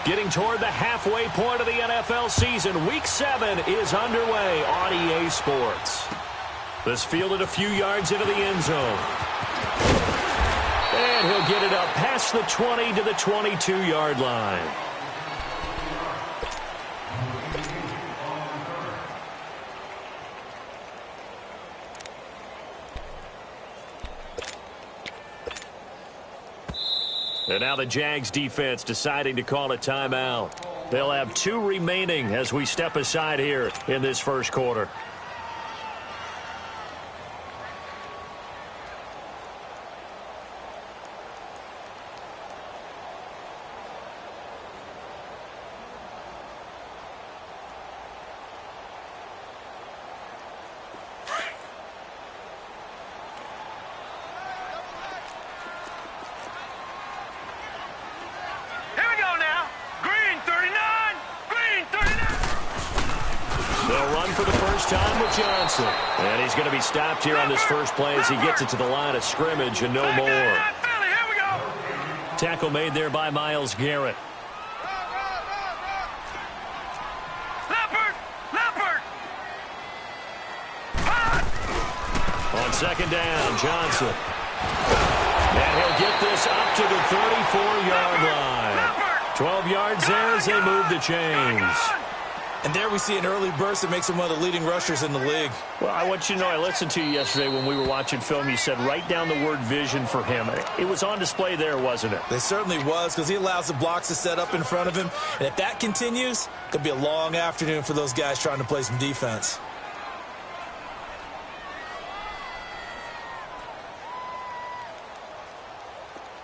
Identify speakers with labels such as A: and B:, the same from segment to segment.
A: Getting toward the halfway point of the NFL season, Week 7 is underway on EA Sports. This fielded a few yards into the end zone. And he'll get it up past the 20 to the 22-yard line. And now the Jags defense deciding to call a timeout. They'll have 2 remaining as we step aside here in this first quarter.
B: Johnson. And he's going to be stopped here on this first play as he gets it to the line of scrimmage and no more.
C: Here we go.
A: Tackle made there by Myles Garrett.
C: Leopard.
A: On second down, Johnson. And he'll get this up to the 34-yard line. 12 yards there as they move the chains.
D: And there we see an early burst that makes him one of the leading rushers in the league.
A: Well, I want you to know, I listened to you yesterday when we were watching film. You said write down the word vision for him. It was on display there, wasn't it?
D: It certainly was, because he allows the blocks to set up in front of him. And if that continues, it could be a long afternoon for those guys trying to play some defense.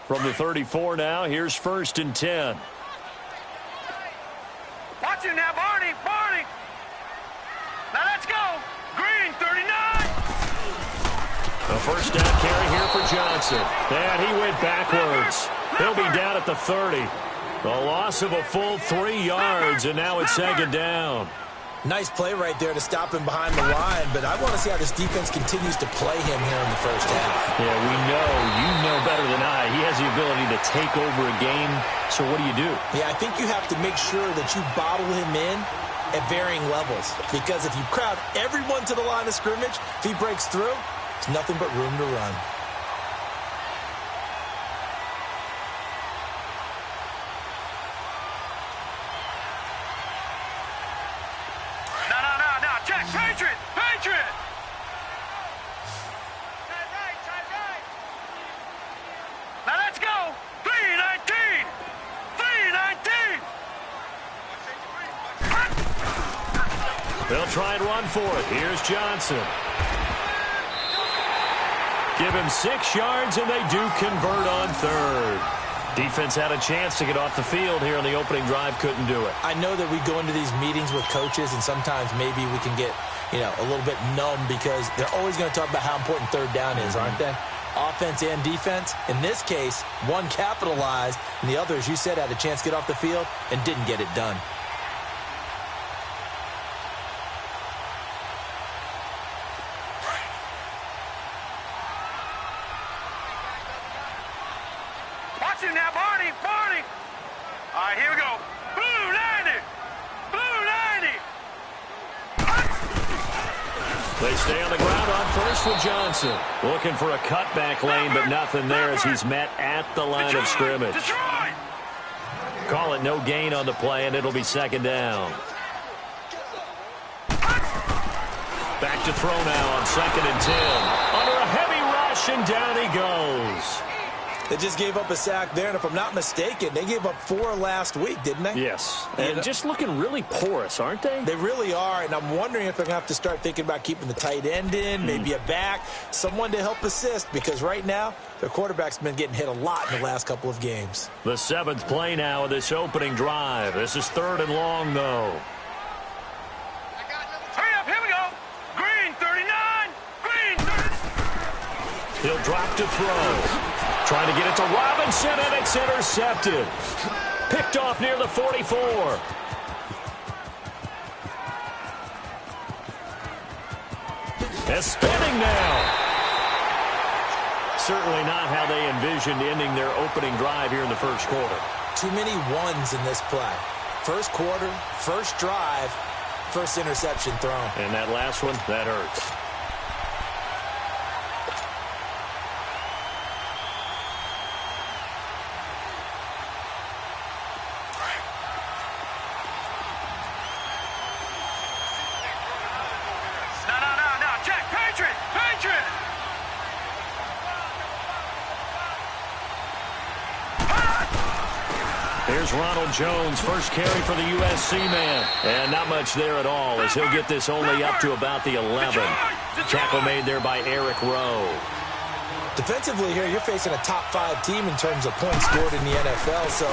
A: From the 34 now, here's 1st and 10.
C: Watch it now, Barney. Now let's go. Green, 39.
A: A first down carry here for Johnson. And he went backwards. He'll be down at the 30. A loss of a full 3 yards, and now it's second down.
D: Nice play right there to stop him behind the line, but I want to see how this defense continues to play him here in the first half.
A: Yeah, you know better than I. He has the ability to take over a game, so what do?
D: Yeah, I think you have to make sure that you bottle him in at varying levels, because if you crowd everyone to the line of scrimmage, if he breaks through, it's nothing but room to run.
C: Patriot! Now let's go! 3-19!
A: They'll try and run for it. Here's Johnson. Give him 6 yards, and they do convert on 3rd. Defense had a chance to get off the field here on the opening drive, couldn't do it.
D: I know that we go into these meetings with coaches, and sometimes maybe we can get, a little bit numb because they're always going to talk about how important 3rd down is, aren't they? Offense and defense. In this case, one capitalized, and the other, as you said, had a chance to get off the field and didn't get it done.
C: Watch him now, Barney! All right, here we go. Blue 90!
A: They stay on the ground on first with Johnson. Looking for a cutback lane, but nothing there as he's met at the line of scrimmage. Call it no gain on the play, and it'll be second down. Back to throw now on 2nd and 10. Under a heavy rush, and down he goes.
D: They just gave up a sack there, and if I'm not mistaken, they gave up 4 last week, didn't they?
A: Yes, and just looking really porous, aren't they?
D: They really are, and I'm wondering if they're going to have to start thinking about keeping the tight end in, maybe a back, someone to help assist, because right now, their quarterback's been getting hit a lot in the last couple of games.
A: The 7th play now of this opening drive. This is 3rd and long, though.
C: Hurry up, here we go. Green, 39.
A: He'll drop to throw. Trying to get it to Robinson, and it's intercepted. Picked off near the 44. And spinning now. Certainly not how they envisioned ending their opening drive here in the first quarter.
D: too many ones in this play. First quarter, first drive, first interception thrown.
A: And that last one, that hurts. Here's Ronald Jones, first carry for the USC man. And not much there at all, as he'll get this only up to about the 11. Tackle made there by Eric Rowe.
D: Defensively here, you're facing a top 5 team in terms of points scored in the NFL. So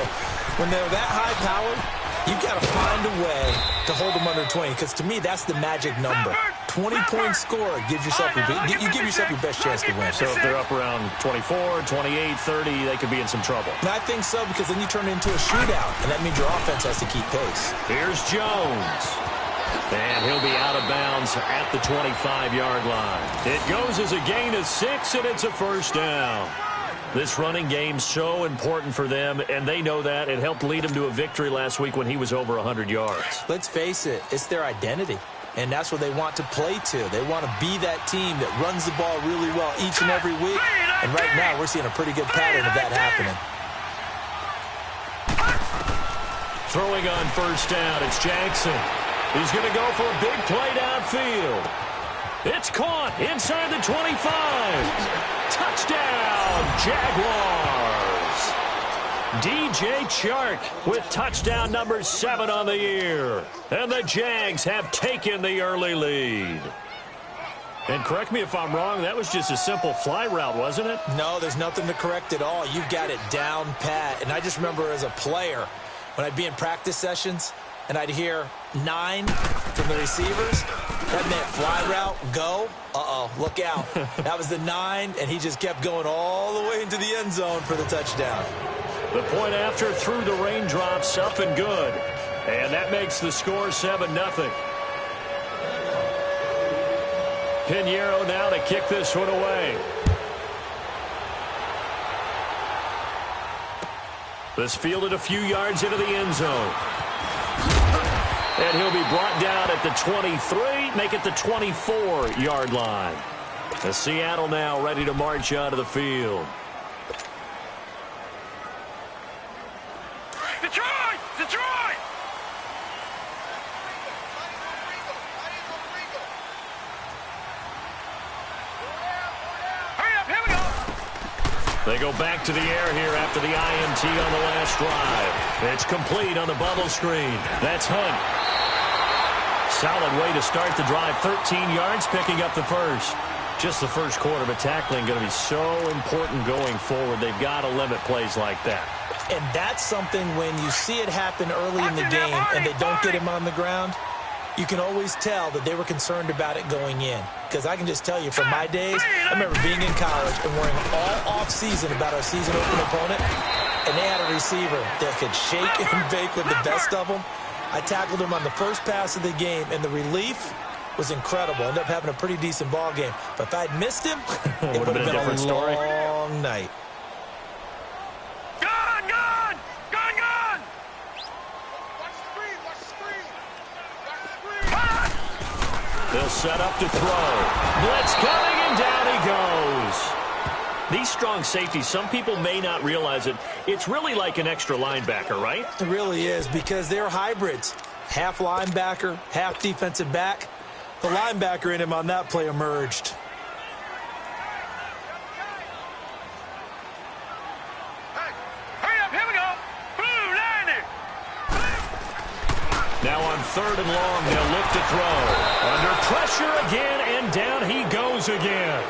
D: when they're that high-powered, you've got to find a way to hold them under 20. Because to me, that's the magic number. 20-point score gives yourself you give yourself your best chance to win.
A: So if they're up around 24, 28, 30, they could be in some trouble.
D: And I think so, because then you turn it into a shootout, and that means your offense has to keep pace.
A: Here's Jones. And he'll be out of bounds at the 25-yard line. It goes as a gain of 6, and it's a first down. This running game's so important for them, and they know that. It helped lead them to a victory last week when he was over 100 yards.
D: Let's face it, it's their identity, and that's what they want to play to. They want to be that team that runs the ball really well each and every week, and right now we're seeing a pretty good pattern of that happening.
A: Throwing on first down, it's Jackson. He's going to go for a big play downfield. It's caught inside the 25. Touchdown, Jaguars. DJ Chark with touchdown number 7 on the year. And the Jags have taken the early lead. And correct me if I'm wrong, that was just a simple fly route, wasn't it?
D: No, there's nothing to correct at all. You've got it down pat. And I just remember as a player, when I'd be in practice sessions, and I'd hear 9 from the receivers, that meant fly route, go, look out. That was the 9, and he just kept going all the way into the end zone for the touchdown.
A: The point after through the raindrops, up and good. And that makes the score 7-0. Pinheiro now to kick this one away. This fielded a few yards into the end zone. And he'll be brought down at the 23, make it the 24-yard line. As Seattle now ready to march onto the field.
C: Detroit! Detroit! Hurry up, here we go!
A: They go back to the air here after the INT on the last drive. It's complete on the bubble screen. That's Hunt. Solid way to start the drive. 13 yards, picking up the first. Just the first quarter, but tackling going to be so important going forward. They've got to limit plays like that.
D: And that's something when you see it happen early in the game and they don't get him on the ground, you can always tell that they were concerned about it going in. Because I can just tell you from my days, I remember being in college and worrying all off-season about our season-open opponent, and they had a receiver that could shake and bake with the best of them. I tackled him on the first pass of the game, and the relief was incredible. Ended up having a pretty decent ball game. But if I'd missed him, it would have been a different story. Long night.
C: Gone! Gone! Gone! Gone!
A: They'll set up to throw. Blitz coming, and down he goes. These strong safeties, some people may not realize it. It's really like an extra linebacker, right?
D: It really is, because they're hybrids. Half linebacker, half defensive back. The linebacker in him on that play emerged.
C: Hey, hurry up, here we go! Blue, landing!
A: Now on 3rd and long, they'll look to throw. Under pressure again, and down he goes again.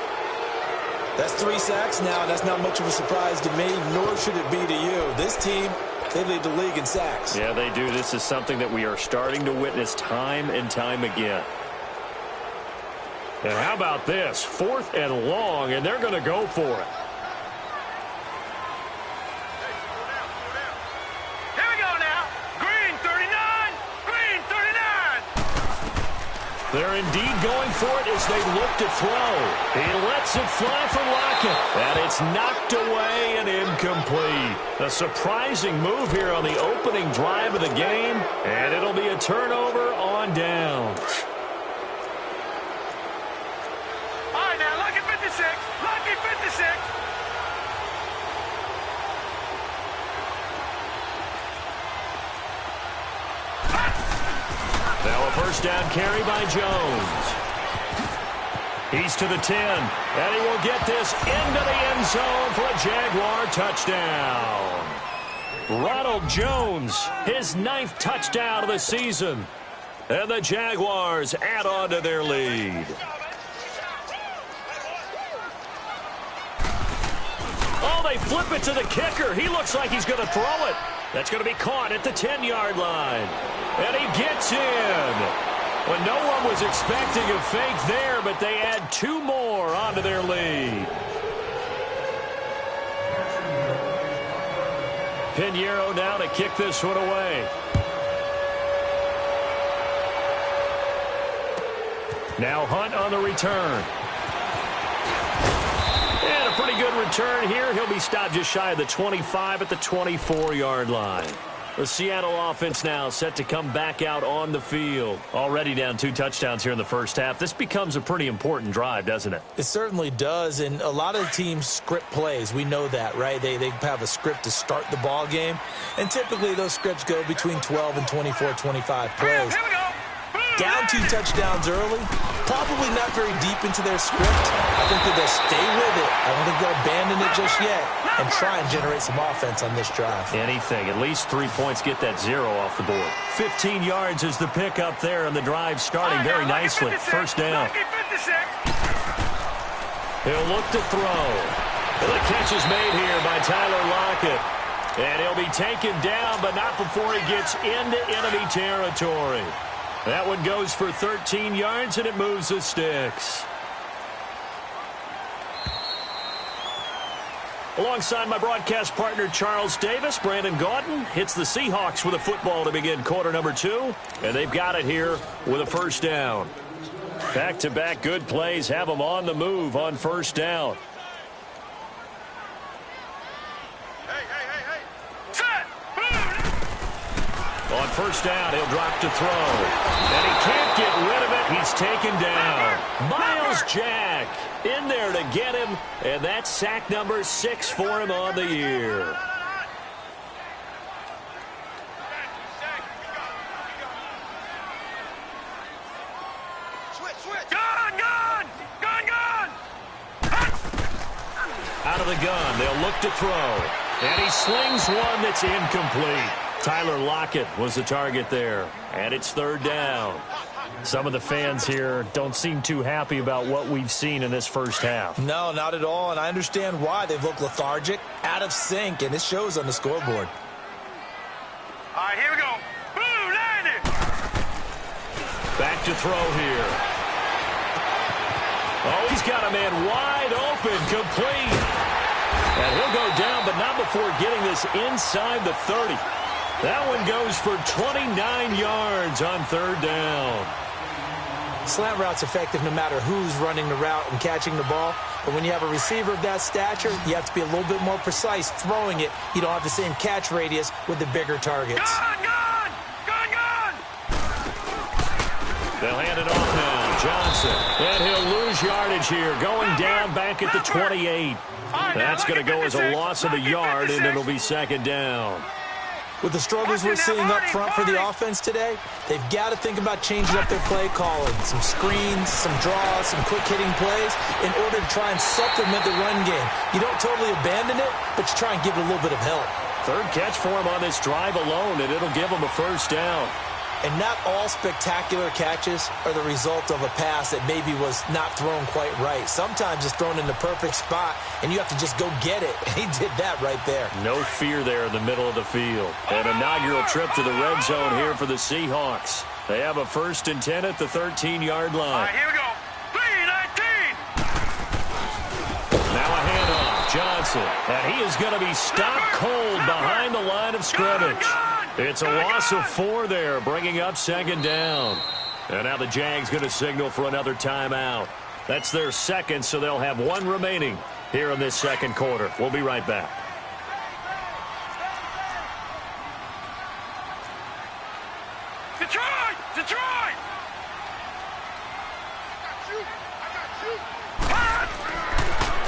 D: That's 3 sacks now, and that's not much of a surprise to me, nor should it be to you. This team, they lead the league in sacks.
A: Yeah, they do. This is something that we are starting to witness time and time again. And how about this? 4th and long, and they're going to go for it.
C: Here we go now. Green 39. Green 39.
A: They're indeed going for it as they look to throw. He lets it fly for Lockett, and it's knocked away and incomplete. A surprising move here on the opening drive of the game, and it'll be a turnover on downs.
C: All right, now, lucky 56. Lucky 56.
A: Now a first down carry by Jones. He's to the 10, and he will get this into the end zone for a Jaguar touchdown. Ronald Jones, his 9th touchdown of the season. And the Jaguars add on to their lead. Oh, they flip it to the kicker. He looks like he's going to throw it. That's going to be caught at the 10-yard line. And he gets in. Well, no one was expecting a fake there, but they add 2 more onto their lead. Pinheiro now to kick this one away. Now Hunt on the return. And a pretty good return here. He'll be stopped just shy of the 25 at the 24-yard line. The Seattle offense now set to come back out on the field. Already down 2 touchdowns here in the first half. This becomes a pretty important drive, doesn't it?
D: It certainly does, and a lot of teams script plays. We know that, right? They have a script to start the ball game, and typically those scripts go between 12 and 24, 25 plays.
C: Here we go.
D: Down 2 touchdowns early, probably not very deep into their script. I think that they'll stay with it. I don't think they'll abandon it just yet and try and generate some offense on this drive.
A: Anything. At least 3 points, get that 0 off the board. 15 yards is the pickup there, and the drive starting very nicely. First down. He'll look to throw. And the catch is made here by Tyler Lockett. And he'll be taken down, but not before he gets into enemy territory. That one goes for 13 yards, and it moves the sticks. Alongside my broadcast partner, Charles Davis, Brandon Gaudin hits the Seahawks with a football to begin quarter number 2, and they've got it here with a first down. Back-to-back good plays have them on the move on first down. On first down, he'll drop to throw. And he can't get rid of it. He's taken down. Miles Jack in there to get him. And that's sack number 6 for him on the year. Out of the gun, they'll look to throw. And he slings one that's incomplete. Tyler Lockett was the target there, and it's third down. Some of the fans here don't seem too happy about what we've seen in this first half.
D: No, not at all, and I understand why. They've looked lethargic, out of sync, and it shows on the scoreboard.
C: All right, here we go. Boom, landed.
A: Back to throw here. Oh, he's got a man wide open, complete. And he'll go down, but not before getting this inside the 30. That one goes for 29 yards on third down.
D: Slant route's effective no matter who's running the route and catching the ball. But when you have a receiver of that stature, you have to be a little bit more precise throwing it. You don't have the same catch radius with the bigger targets.
C: Gun!
A: They'll hand it off now. Johnson. And he'll lose yardage here. Going down back at the 28. That's going to go as a loss of a yard, and it'll be second down.
D: With the struggles we're seeing up front for the offense today, they've got to think about changing up their play calling. Some screens, some draws, some quick-hitting plays in order to try and supplement the run game. You don't totally abandon it, but you try and give it a little bit of help.
A: Third catch for him on this drive alone, and it'll give him a first down.
D: And not all spectacular catches are the result of a pass that maybe was not thrown quite right. Sometimes it's thrown in the perfect spot, and you have to just go get it. And he did that right there.
A: No fear there in the middle of the field. An inaugural trip to the red zone here for the Seahawks. They have a 1st and 10 at the 13-yard line.
C: All right, here we go. 3-19.
A: Now a handoff. Johnson. And he is going to be stopped cold behind the line of scrimmage. It's a loss of 4 there, bringing up second down. And now the Jags going to signal for another timeout. That's their second, so they'll have one remaining here in this second quarter. We'll be right back.
C: Detroit! Detroit!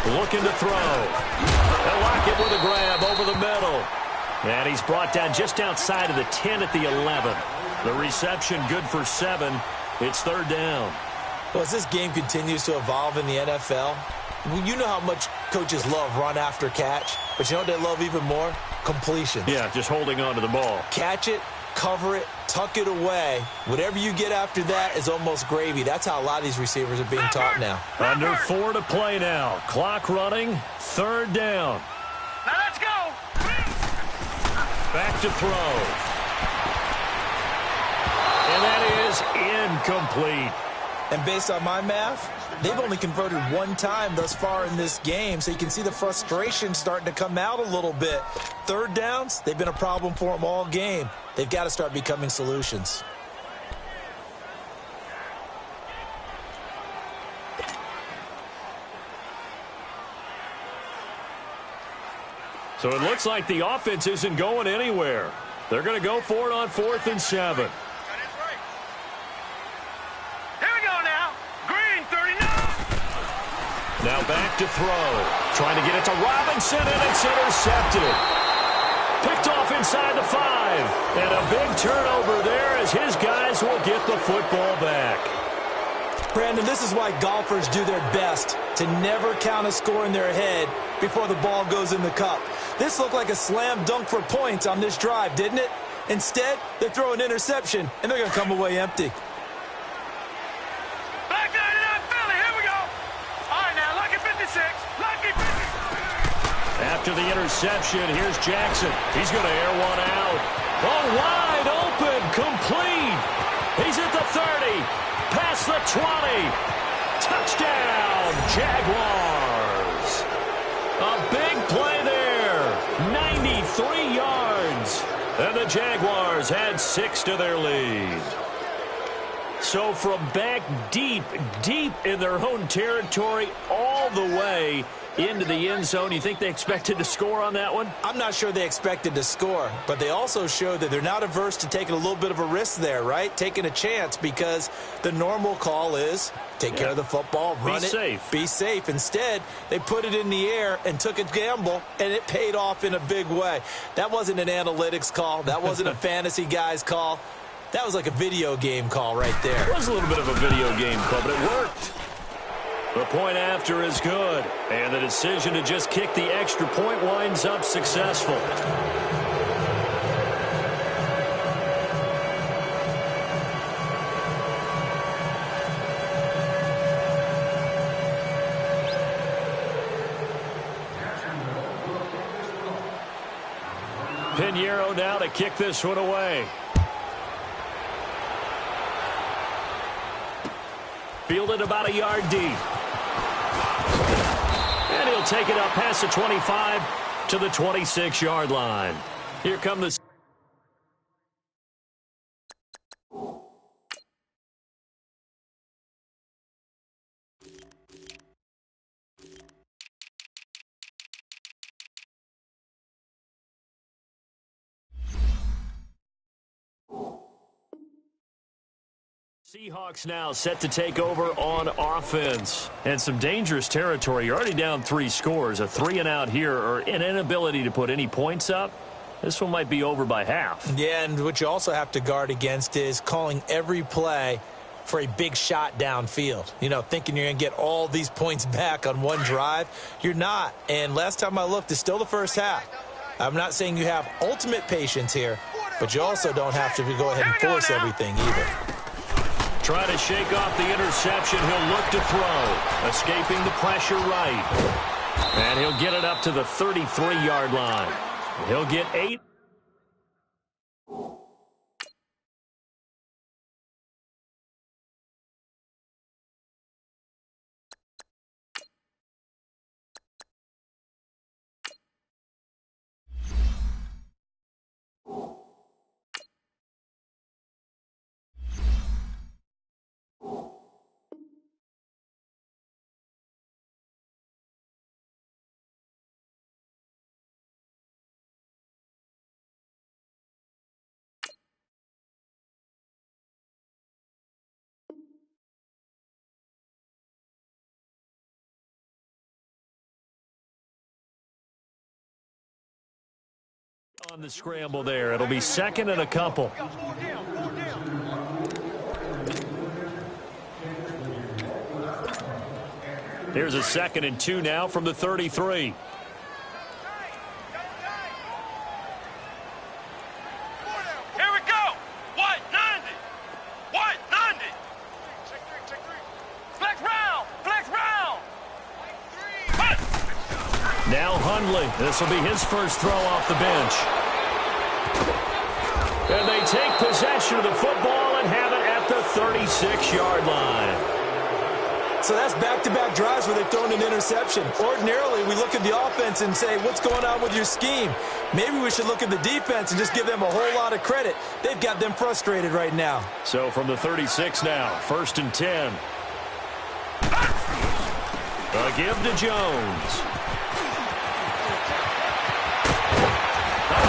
A: Looking to throw. They'll lock it with a grab over the middle. And he's brought down just outside of the 10 at the 11. The reception good for 7. It's third down.
D: Well, as this game continues to evolve in the NFL, you know how much coaches love run after catch, but you know what they love even more? Completion.
A: Yeah, just holding on to the ball.
D: Catch it, cover it, tuck it away. Whatever you get after that is almost gravy. That's how a lot of these receivers are being taught now.
A: Under 4 to play now. Clock running. Third down.
C: Now let's go!
A: Back to throw. And that is incomplete.
D: And based on my math, they've only converted one time thus far in this game, so you can see the frustration starting to come out a little bit. Third downs, they've been a problem for them all game. They've got to start becoming solutions.
A: So it looks like the offense isn't going anywhere. They're going to go for it on 4th and 7.
C: Here we go now. Green, 39.
A: Now back to throw. Trying to get it to Robinson, and it's intercepted. Picked off inside the 5. And a big turnover there as his guys will get the football back.
D: Brandon, this is why golfers do their best to never count a score in their head before the ball goes in the cup. This looked like a slam dunk for points on this drive, didn't it? Instead, they throw an interception, and they're going to come away empty.
C: Back 99 Philly, here we go. All right, now, lucky 56. Lucky 56.
A: After the interception, here's Jackson. He's going to air one out. Oh, wide open, complete. He's at the 30, past the 20. Touchdown, Jaguars. A big play there, 93 yards. And the Jaguars had 6 to their lead. So from back deep in their own territory all the way into the end zone, you think they expected to score on that one?
D: I'm not sure they expected to score, but they also showed that they're not averse to taking a little bit of a risk there, right? Taking a chance, because the normal call is take care of the football, run it, be safe. Instead, they put it in the air and took a gamble, and it paid off in a big way. That wasn't an analytics call. That wasn't a fantasy guy's call. That was like a video game call right there.
A: It was a little bit of a video game call, but it worked. The point after is good, and the decision to just kick the extra point winds up successful. Pinheiro now to kick this one away. Fielded about a yard deep. And he'll take it up past the 25 to the 26-yard line. Here come the... Seahawks now set to take over on offense. And some dangerous territory. You're already down 3 scores. A 3-and-out here, or an inability to put any points up. This one might be over by half.
D: Yeah, and what you also have to guard against is calling every play for a big shot downfield. You know, thinking you're going to get all these points back on one drive. You're not. And last time I looked, it's still the first half. I'm not saying you have ultimate patience here, but you also don't have to go ahead and force everything either.
A: Trying to shake off the interception. He'll look to throw. Escaping the pressure right. And he'll get it up to the 33-yard line. He'll get 8. On the scramble there. It'll be second and a couple. Here's a 2nd and 2 now from the 33.
C: Here we go. White 90. White 90. Flex round. Flex round.
A: Now Hundley. This will be his first throw off the bench. And they take possession of the football and have it at the 36-yard line.
D: So that's back-to-back drives where they've thrown an interception. Ordinarily, we look at the offense and say, what's going on with your scheme? Maybe we should look at the defense and just give them a whole lot of credit. They've got them frustrated right now.
A: So from the 36 now, 1st and 10. A give to Jones.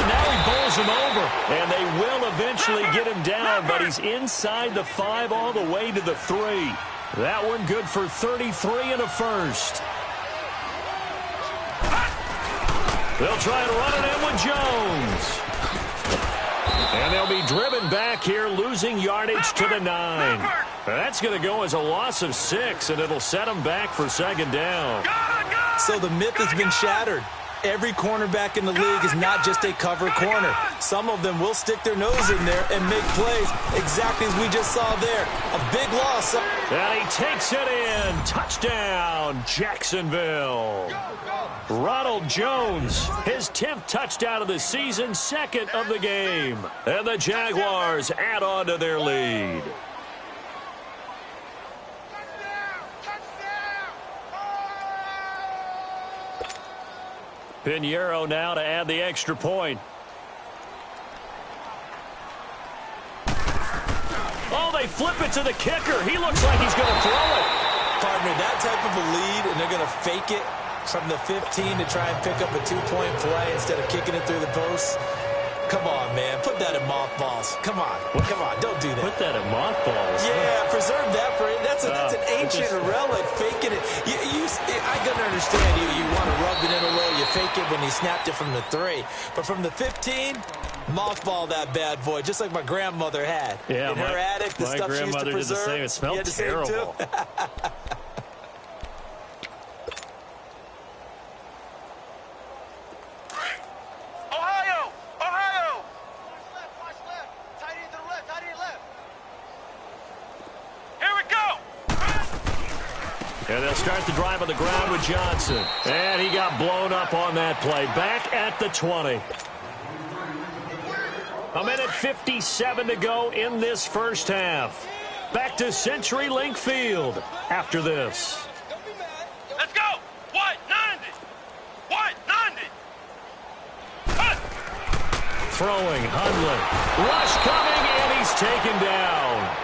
A: Now he bowls him over, and they will eventually get him down, but he's inside the 5 all the way to the 3. That one good for 33 and a first. They'll try and run it in with Jones. And they'll be driven back here, losing yardage to the 9. That's going to go as a loss of 6, and it'll set them back for 2nd down.
D: So the myth has been shattered. Every cornerback in the league is not just a cover corner. Some of them will stick their nose in there and make plays exactly as we just saw there. A big loss.
A: And he takes it in. Touchdown, Jacksonville. Ronald Jones, his 10th touchdown of the season, 2nd of the game. And the Jaguars add on to their lead. Pinheiro now to add the extra point. Oh, they flip it to the kicker. He looks like he's going to throw it.
D: Partner, that type of a lead, and they're going to fake it from the 15 to try and pick up a 2-point play instead of kicking it through the posts. Come on, man. Put that in mothballs. Come on. Come on. Don't do that.
A: Put that in mothballs.
D: Yeah, preserve that for it. That's an ancient relic. Faking it. I can understand you want to rub it in a little. You fake it when he snapped it from the 3. But from the 15, mothball that bad boy, just like my grandmother had.
A: Yeah,
D: in her attic, the stuff she used to preserve.
A: Did the same. It smelled terrible. And they'll start the drive on the ground with Johnson. And he got blown up on that play. Back at the 20. A minute 57 to go in this first half. Back to CenturyLink Field after this.
C: Let's go! White 90! White 90! Cut!
A: Throwing, Hundley. Rush coming, and he's taken down.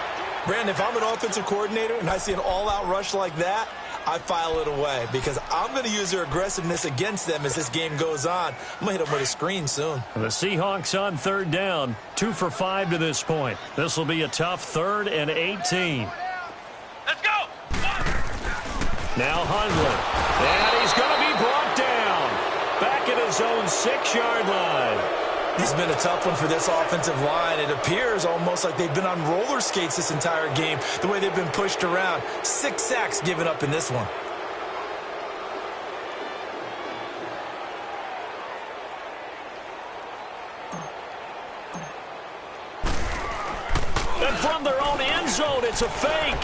D: Brandon, if I'm an offensive coordinator and I see an all-out rush like that, I file it away because I'm going to use their aggressiveness against them as this game goes on. I'm going to hit them with a screen soon.
A: The Seahawks on 3rd down, 2 for 5 to this point. This will be a tough 3rd and 18.
C: Let's go!
A: Now Hundley. And he's going to be brought down. Back at his own 6-yard line.
D: It's been a tough one for this offensive line. It appears almost like they've been on roller skates this entire game, the way they've been pushed around. 6 sacks given up in this one.
A: And from their own end zone, it's a fake.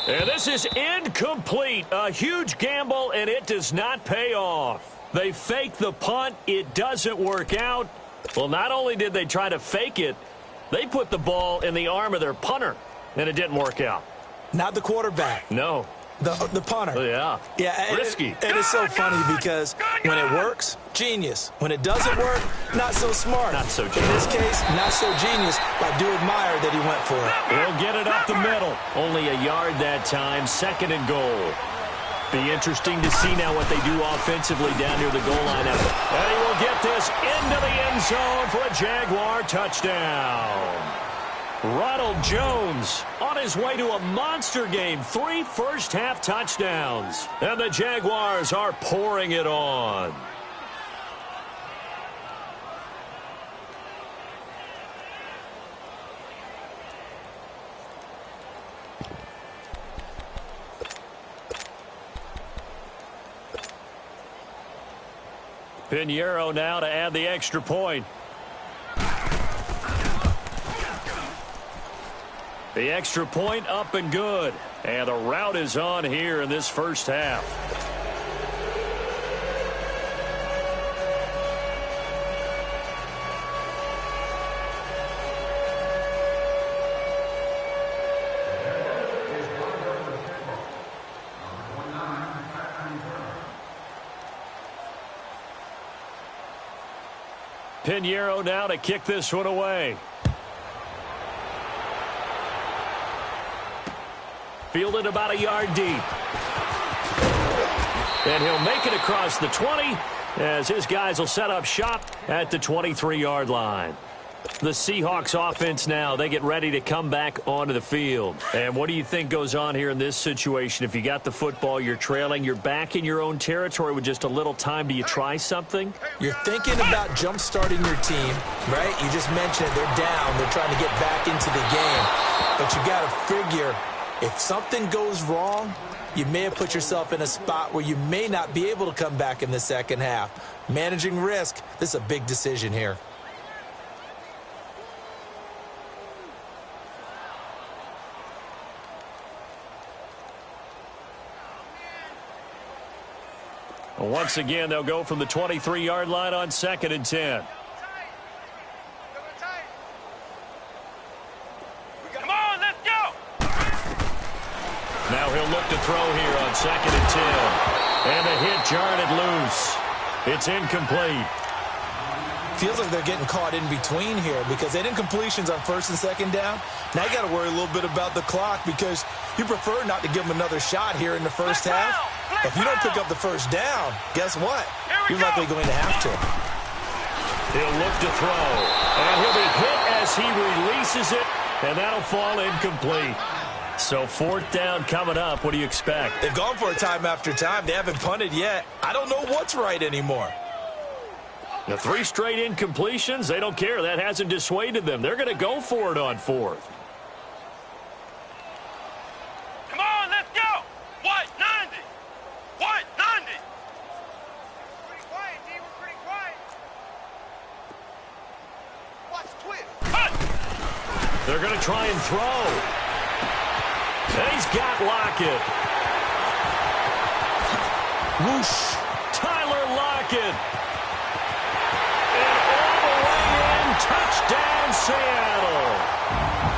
A: And this is incomplete. A huge gamble, and it does not pay off. They fake the punt. It doesn't work out. Well, not only did they try to fake it, they put the ball in the arm of their punter, and it didn't work out.
D: Not the quarterback.
A: No.
D: The punter.
A: Yeah.
D: Yeah.
A: Risky.
D: It is so funny because when it works, genius. When it doesn't work, not so smart.
A: Not so genius.
D: In this case, not so genius. I do admire that he went for it.
A: He'll get it up the middle. Only a yard that time. 2nd and goal. Be interesting to see now what they do offensively down near the goal line. And he will get this into the end zone for a Jaguar touchdown. Ronald Jones on his way to a monster game. 3 first-half touchdowns. And the Jaguars are pouring it on. Pinheiro now to add the extra point. The extra point up and good. And the rout is on here in this first half. Pinheiro now to kick this one away. Fielded about a yard deep. And he'll make it across the 20 as his guys will set up shop at the 23-yard line. The Seahawks offense now, they get ready to come back onto the field. And what do you think goes on here in this situation? If you got the football, you're trailing, you're back in your own territory with just a little time. Do you try something?
D: You're thinking about jump-starting your team, right? You just mentioned it. They're down. They're trying to get back into the game. But you got to figure, if something goes wrong, you may have put yourself in a spot where you may not be able to come back in the second half. Managing risk, this is a big decision here.
A: Once again, they'll go from the 23-yard line on 2nd and 10.
C: Come on, let's go.
A: Now he'll look to throw here on 2nd and 10. And the hit jarred it loose. It's incomplete.
D: Feels like they're getting caught in between here because they didn't completions on 1st and 2nd down. Now you got to worry a little bit about the clock because you prefer not to give them another shot here in the first half. If you don't pick up the first down, guess what? You're likely going to have to.
A: He'll look to throw. And he'll be hit as he releases it. And that'll fall incomplete. So 4th down coming up. What do you expect?
D: They've gone for it time after time. They haven't punted yet. I don't know what's right anymore.
A: The 3 straight incompletions, they don't care. That hasn't dissuaded them. They're going to go for it on 4th.
C: Come on, let's go. What? 90. What? 90. Pretty quiet, D. We're pretty quiet. Watch twist. Cut.
A: They're going to try and throw. And he's got Lockett. Whoosh. Tyler Lockett. Touchdown, Seattle.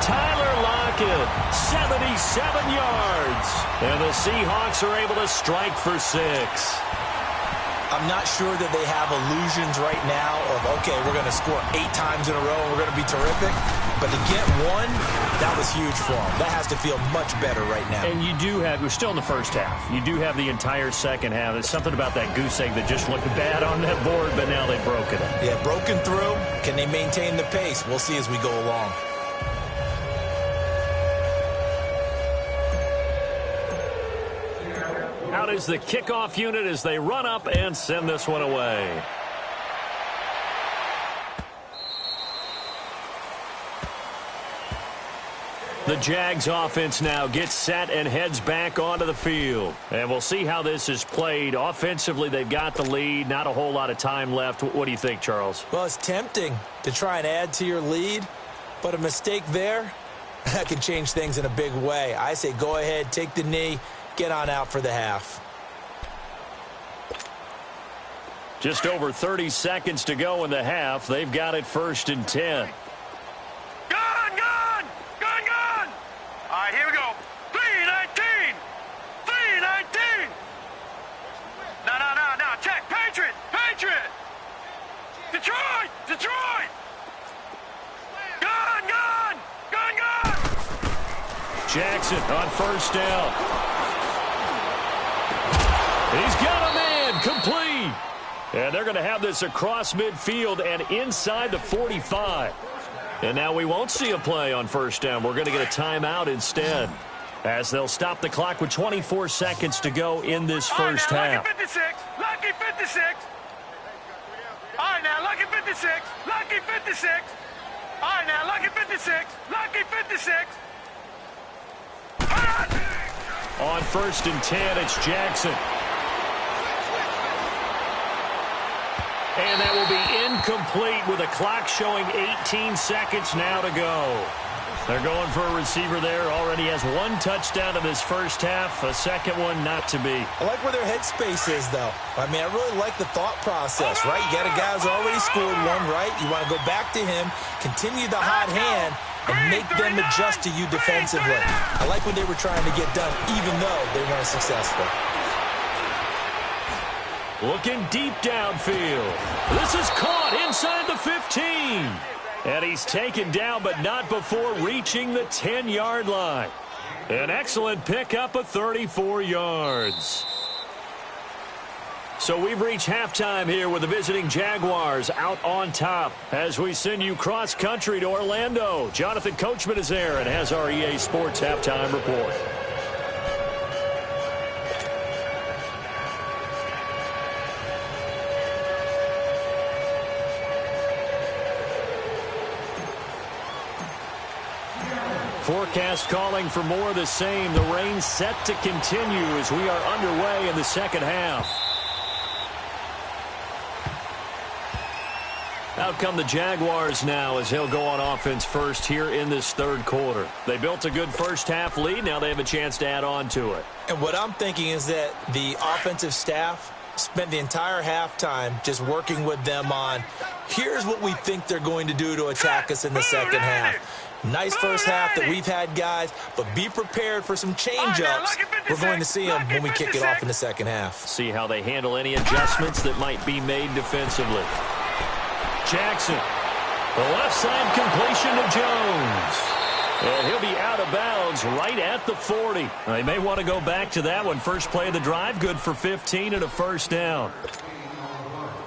A: Tyler Lockett, 77 yards. And the Seahawks are able to strike for 6.
D: I'm not sure that they have illusions right now of, okay, we're going to score 8 times in a row and we're going to be terrific. But to get one, that was huge for them. That has to feel much better right now.
A: And you do have, we're still in the first half. You do have the entire second half. There's something about that goose egg that just looked bad on that board, but now they've broken it.
D: Yeah, broken through. Can they maintain the pace? We'll see as we go along.
A: Out is the kickoff unit as they run up and send this one away. The Jags offense now gets set and heads back onto the field. And we'll see how this is played. Offensively, they've got the lead. Not a whole lot of time left. What do you think, Charles?
D: Well, it's tempting to try and add to your lead, but a mistake there, that can change things in a big way. I say go ahead, take the knee, get on out for the half.
A: Just over 30 seconds to go in the half. They've got it 1st and 10.
C: Gun, gun! Gun, gun! All right, here we go. 319! 319! No. Check. Patriot! Patriot! Detroit! Detroit! Gun, gun! Gun, gun!
A: Jackson on 1st down. He's got a man. Complete. And they're going to have this across midfield and inside the 45. And now we won't see a play on 1st down. We're going to get a timeout instead, as they'll stop the clock with 24 seconds to go in this first half.
C: Lucky 56. Lucky 56. All right, now, lucky 56. Lucky 56. All right, now, lucky 56. Lucky 56.
A: On 1st and 10, it's Jackson. And that will be incomplete with a clock showing 18 seconds now to go. They're going for a receiver there. Already has one touchdown in this first half. A second one not to be.
D: I like where their headspace is, though. I mean, I really like the thought process, right? You got a guy who's already scored one, right? You want to go back to him, continue the hot hand, and make them adjust to you defensively. I like what they were trying to get done, even though they weren't successful.
A: Looking deep downfield. This is caught inside the 15. And he's taken down, but not before reaching the 10-yard line. An excellent pickup of 34 yards. So we've reached halftime here with the visiting Jaguars out on top. As we send you cross-country to Orlando, Jonathan Coachman is there and has our EA Sports halftime report. Forecast calling for more of the same. The rain set to continue as we are underway in the second half. Out come the Jaguars now as he'll go on offense first here in this third quarter. They built a good first half lead. Now they have a chance to add on to it.
D: And what I'm thinking is that the offensive staff spent the entire halftime just working with them on, here's what we think they're going to do to attack us in the second half. Nice first half that we've had, guys, but be prepared for some change-ups. We're going to see them when we kick it off in the second half.
A: See how they handle any adjustments that might be made defensively. Jackson, the left side completion to Jones. And he'll be out of bounds right at the 40. They may want to go back to that one. First play of the drive, good for 15 and a first down.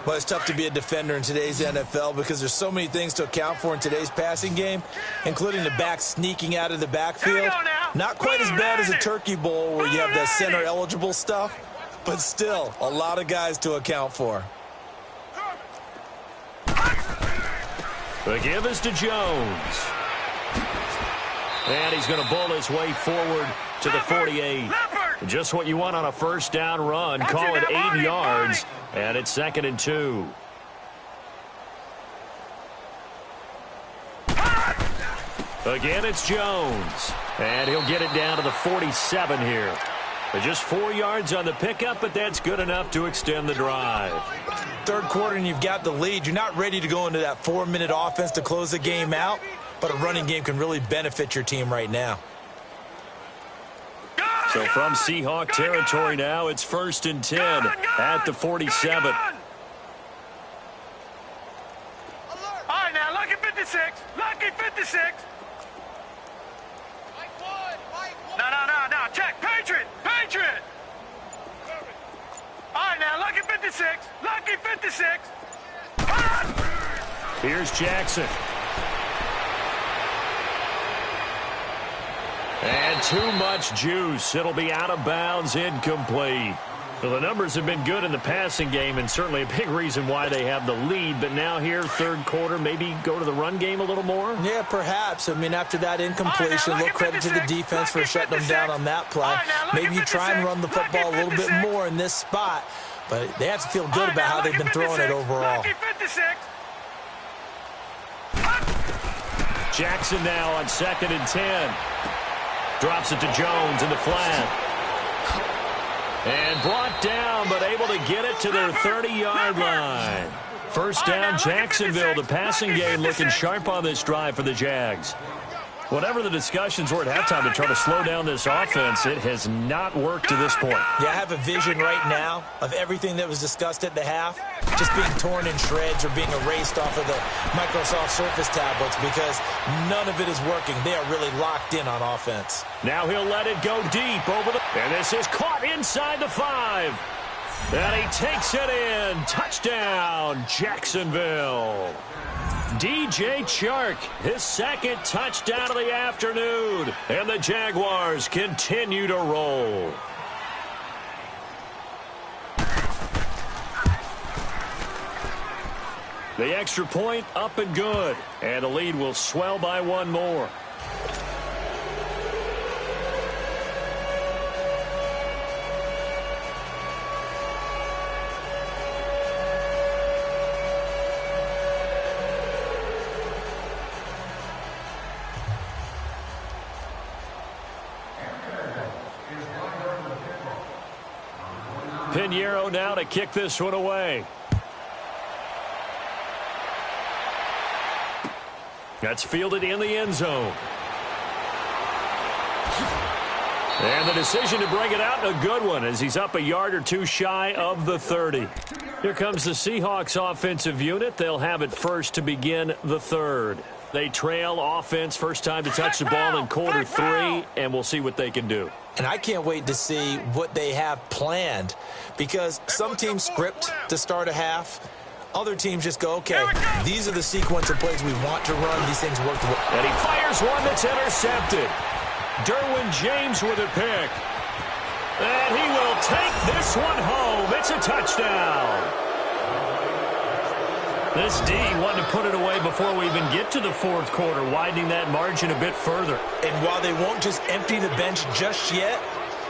D: Well, it's tough to be a defender in today's NFL because there's so many things to account for in today's passing game, including the back sneaking out of the backfield. Not quite as bad as a turkey bowl where you have the center-eligible stuff, but still a lot of guys to account for.
A: The give is to Jones. And he's going to bowl his way forward to the 48. Just what you want on a first down run. Call it 8 yards. And it's 2nd and 2. Again, it's Jones. And he'll get it down to the 47 here. Just 4 yards on the pickup, but that's good enough to extend the drive.
D: Third quarter and you've got the lead. You're not ready to go into that 4-minute offense to close the game out, but a running game can really benefit your team right now.
A: So from Seahawk territory now, it's 1st and 10 at the 47.
C: All right, now, lucky 56. Lucky 56. No. Check. Patriot. All right, now, lucky 56. Lucky 56.
A: Here's Jackson. And too much juice. It'll be out of bounds, incomplete. Well, the numbers have been good in the passing game and certainly a big reason why they have the lead. But now here, third quarter, maybe go to the run game a little more?
D: Yeah, perhaps. I mean, after that incompletion, a little credit to the defense for shutting them down on that play. Maybe you try and run the football a little bit more in this spot. But they have to feel good about how they've been throwing it overall.
A: Jackson now on 2nd and 10. Drops it to Jones in the flat. And brought down, but able to get it to their 30-yard line. First down, Jacksonville. The passing game looking sharp on this drive for the Jags. Whatever the discussions were at halftime to try to slow down this offense, it has not worked to this point.
D: Yeah, I have a vision right now of everything that was discussed at the half just being torn in shreds or being erased off of the Microsoft Surface tablets because none of it is working. They are really locked in on offense.
A: Now he'll let it go deep over the... And this is caught inside the 5. And he takes it in. Touchdown, Jacksonville. DJ Chark, his second touchdown of the afternoon. And the Jaguars continue to roll. The extra point up and good. And the lead will swell by one more. Pinheiro now to kick this one away. That's fielded in the end zone. And the decision to bring it out, a good one, as he's up a yard or two shy of the 30. Here comes the Seahawks offensive unit. They'll have it first to begin the third. They trail offense, first time to touch the ball in quarter 3, and we'll see what they can do.
D: And I can't wait to see what they have planned, because some teams script to start a half. Other teams just go, okay, these are the sequence of plays we want to run. These things work.
A: And he fires one that's intercepted. Derwin James with a pick. And he will take this one home. It's a touchdown. This D wanted to put it away before we even get to the fourth quarter, widening that margin a bit further.
D: And while they won't just empty the bench just yet,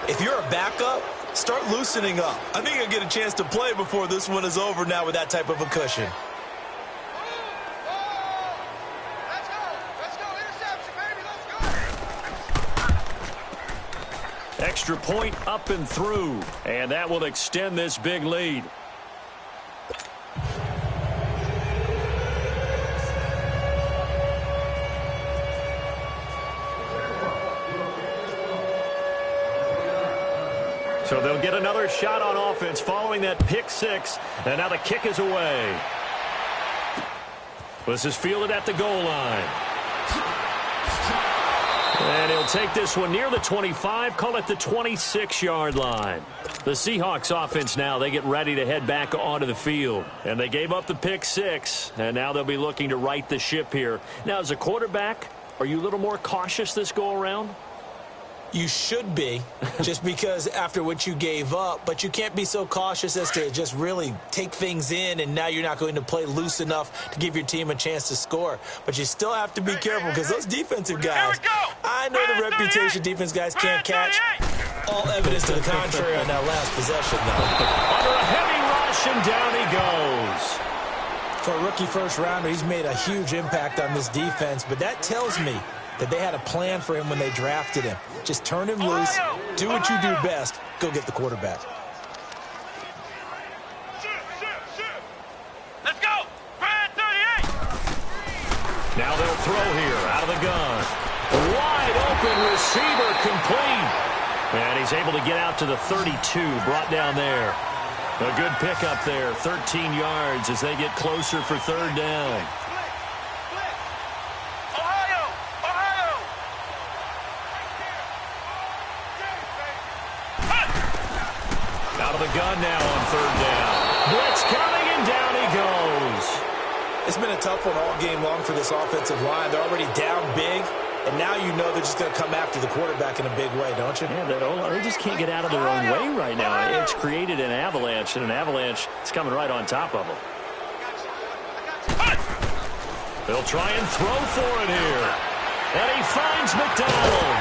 D: if you're a backup, start loosening up. I think you'll get a chance to play before this one is over now with that type of a cushion.
A: Extra point up and through, and that will extend this big lead. So they'll get another shot on offense following that pick 6, and now the kick is away. This is fielded at the goal line. And he'll take this one near the 25, call it the 26-yard line. The Seahawks offense now, they get ready to head back onto the field. And they gave up the pick 6, and now they'll be looking to right the ship here. Now, as a quarterback, are you a little more cautious this go-around?
D: You should be, just because after what you gave up, but you can't be so cautious as to just really take things in, and now you're not going to play loose enough to give your team a chance to score. But you still have to be careful, because those defensive guys, I know the reputation defense guys can't catch. All evidence to the contrary on that last possession, though.
A: Under a heavy rush, and down he goes.
D: For a rookie first rounder, he's made a huge impact on this defense, but that tells me that they had a plan for him when they drafted him. Just turn him loose, do what you do best, go get the quarterback.
C: Let's go! Brad 38!
A: Now they'll throw here out of the gun. Wide open receiver complete. And he's able to get out to the 32, brought down there. A good pickup there, 13 yards as they get closer for third down. Out of the gun now on third down. Blitz coming, and down he goes.
D: It's been a tough one all game long for this offensive line. They're already down big, and now you know they're just going to come after the quarterback in a big way, don't you?
A: Yeah, they just can't get out of their own way right now. It's created an avalanche, and an avalanche is coming right on top of them. They'll try and throw for it here. And he finds McDonald.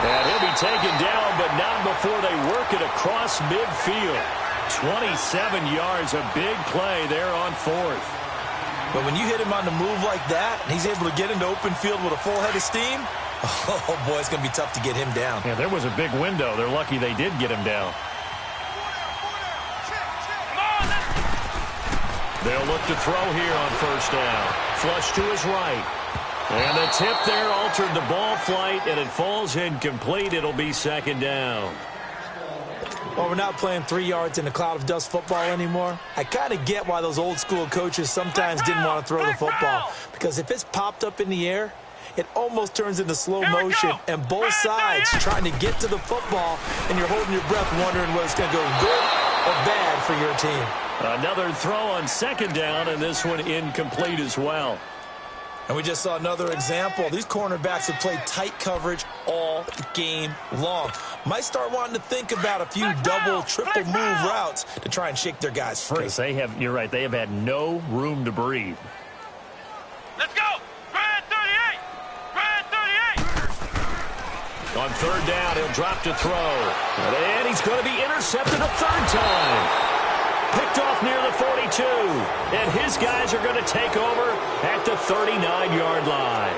A: And he'll be taken down, but not before they work it across midfield. 27 yards, a big play there on fourth.
D: But when you hit him on the move like that, and he's able to get into open field with a full head of steam, oh, boy, it's going to be tough to get him down.
A: Yeah, there was a big window. They're lucky they did get him down. They'll look to throw here on first down. Flush to his right. And the tip there altered the ball flight, and it falls incomplete. It'll be second down.
D: Well, we're not playing 3 yards in a cloud of dust football anymore. I kind of get why those old school coaches sometimes didn't want to throw the football. Because if it's popped up in the air, it almost turns into slow motion. And both sides trying to get to the football, and you're holding your breath wondering whether it's going to go good or bad for your team.
A: Another throw on second down, and this one incomplete as well.
D: And we just saw another example. These cornerbacks have played tight coverage all game long. Might start wanting to think about a few double, triple move routes to try and shake their guys free.
A: You're right, they have had no room to breathe.
C: Let's go! Brad 38! Brad 38!
A: On third down, he'll drop to throw. And he's going to be intercepted a third time. Picked off near the 42. And his guys are going to take over at the 39-yard line.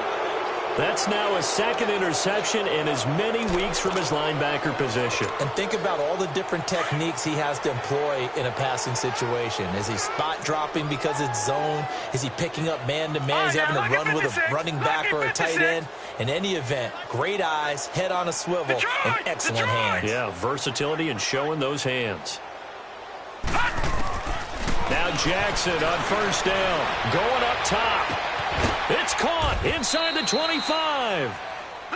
A: That's now his second interception in as many weeks from his linebacker position.
D: And think about all the different techniques he has to employ in a passing situation. Is he spot dropping because it's zone? Is he picking up man-to-man? Is he having to run with a running back or a tight end? In any event, great eyes, head on a swivel, and excellent hands.
A: Yeah, versatility and showing those hands. Now Jackson on first down, going up top. It's caught inside the 25.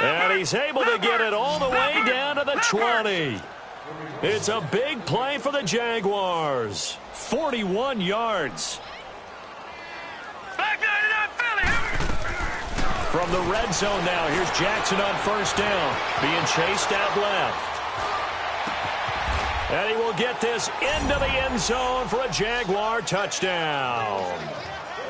A: And he's able to get it all the way down to the 20. It's a big play for the Jaguars. 41 yards. From the red zone now, here's Jackson on first down, being chased out left. And he will get this into the end zone for a Jaguar touchdown.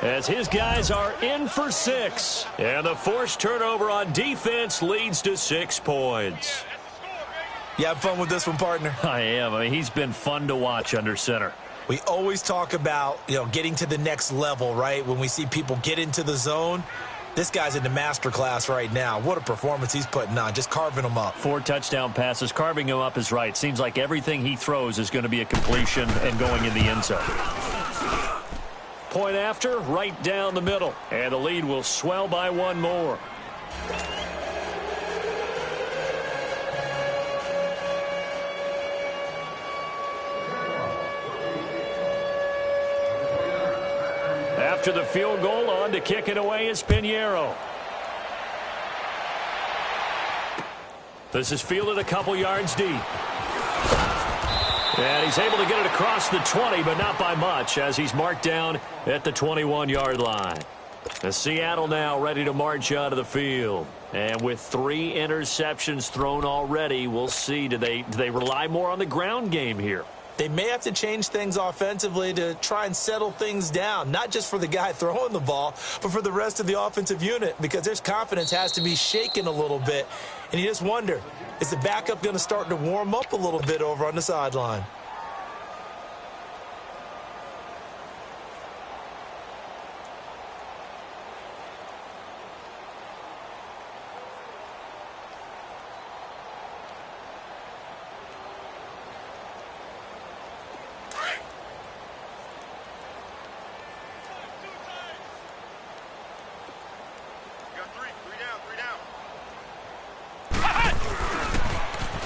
A: As his guys are in for 6. And the forced turnover on defense leads to 6 points.
D: You have fun with this one, partner?
A: I am. I mean, he's been fun to watch under center.
D: We always talk about, getting to the next level, right? When we see people get into the zone. This guy's in the master class right now. What a performance he's putting on, just carving them up.
A: 4 touchdown passes. Carving him up is right. Seems like everything he throws is going to be a completion and going in the end zone. Point after, right down the middle. And the lead will swell by 1 more. After the field goal, on to kick it away is Pinheiro. This is fielded a couple yards deep. And he's able to get it across the 20, but not by much, as he's marked down at the 21-yard line. The Seattle now ready to march out of the field. And with 3 interceptions thrown already, we'll see. Do they rely more on the ground game here?
D: They may have to change things offensively to try and settle things down, not just for the guy throwing the ball, but for the rest of the offensive unit, because their confidence has to be shaken a little bit. And you just wonder, is the backup going to start to warm up a little bit over on the sideline?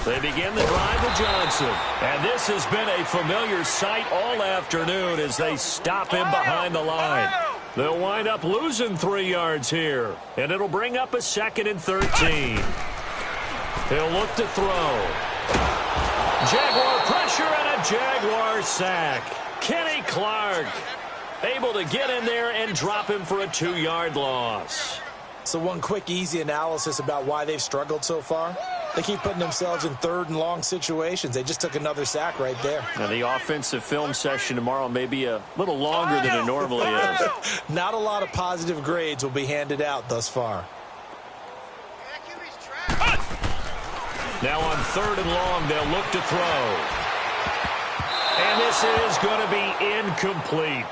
A: They begin the drive with Johnson. And this has been a familiar sight all afternoon as they stop him behind the line. They'll wind up losing 3 yards here. And it'll bring up a 2nd and 13. He'll look to throw. Jaguar pressure and a Jaguar sack. Kenny Clark able to get in there and drop him for a 2-yard loss.
D: So one quick, easy analysis about why they've struggled so far. They keep putting themselves in 3rd and long situations. They just took another sack right there.
A: And the offensive film session tomorrow may be a little longer than it normally is.
D: Not a lot of positive grades will be handed out thus far.
A: Now on 3rd and long, they'll look to throw. And this is going to be incomplete.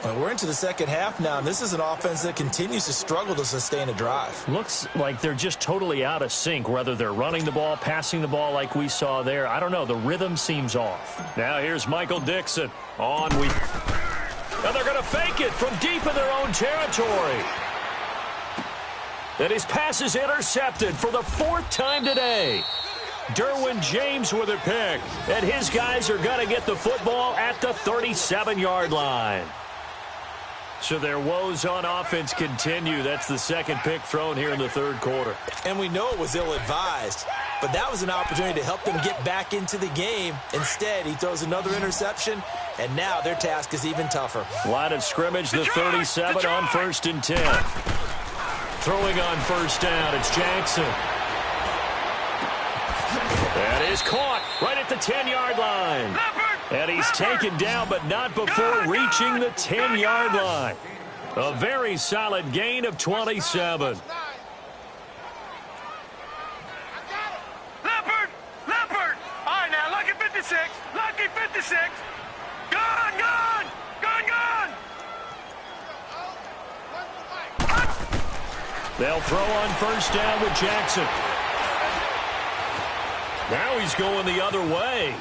D: Well, we're into the second half now, and this is an offense that continues to struggle to sustain a drive.
A: Looks like they're just totally out of sync, whether they're running the ball, passing the ball like we saw there. I don't know. The rhythm seems off. Now here's Michael Dixon. And they're going to fake it from deep in their own territory. And his pass is intercepted for the 4th time today. Derwin James with a pick. And his guys are going to get the football at the 37-yard line. So their woes on offense continue. That's the 2nd pick thrown here in the 3rd quarter.
D: And we know it was ill-advised, but that was an opportunity to help them get back into the game. Instead, he throws another interception, and now their task is even tougher.
A: Line of scrimmage, the 37 on 1st and 10. Throwing on 1st down, it's Jackson. That is caught right at the 10-yard line. And he's taken down, but not before reaching the 10-yard line. A very solid gain of 27.
C: Leopard! Leopard! All right, now, lucky 56. Lucky 56. Gone, gone! Gone, gone!
A: They'll throw on first down with Jackson. Now he's going the other way.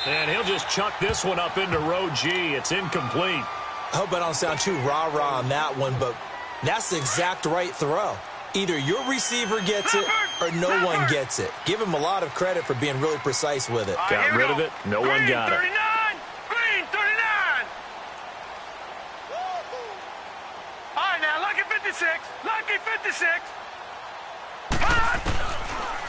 A: And he'll just chuck this one up into row G. It's incomplete.
D: I hope I don't sound too rah-rah on that one, but that's the exact right throw. Either your receiver gets it or no one gets it. Give him a lot of credit for being really precise with it.
A: Got rid of it. No one got it.
C: Green 39. All right, now, lucky 56. Lucky 56.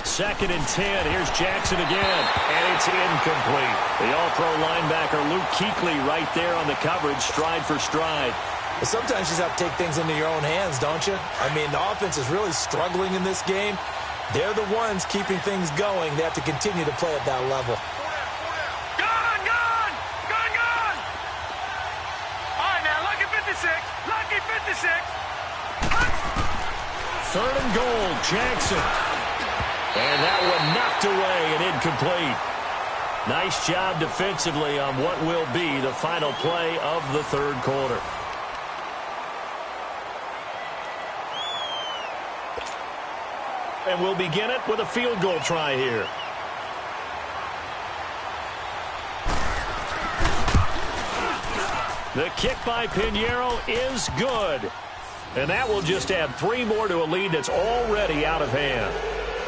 A: Second and 10. Here's Jackson again, and it's incomplete. The all-pro linebacker Luke Kuechly right there on the coverage, stride for stride.
D: But sometimes you just have to take things into your own hands, don't you? I mean, the offense is really struggling in this game. They're the ones keeping things going. They have to continue to play at that level.
C: Gone! All right, now, lucky 56. Lucky 56.
A: Third and goal, Jackson. And that one knocked away and incomplete. Nice job defensively on what will be the final play of the third quarter. And we'll begin it with a field goal try here. The kick by Pinheiro is good. And that will just add 3 more to a lead that's already out of hand.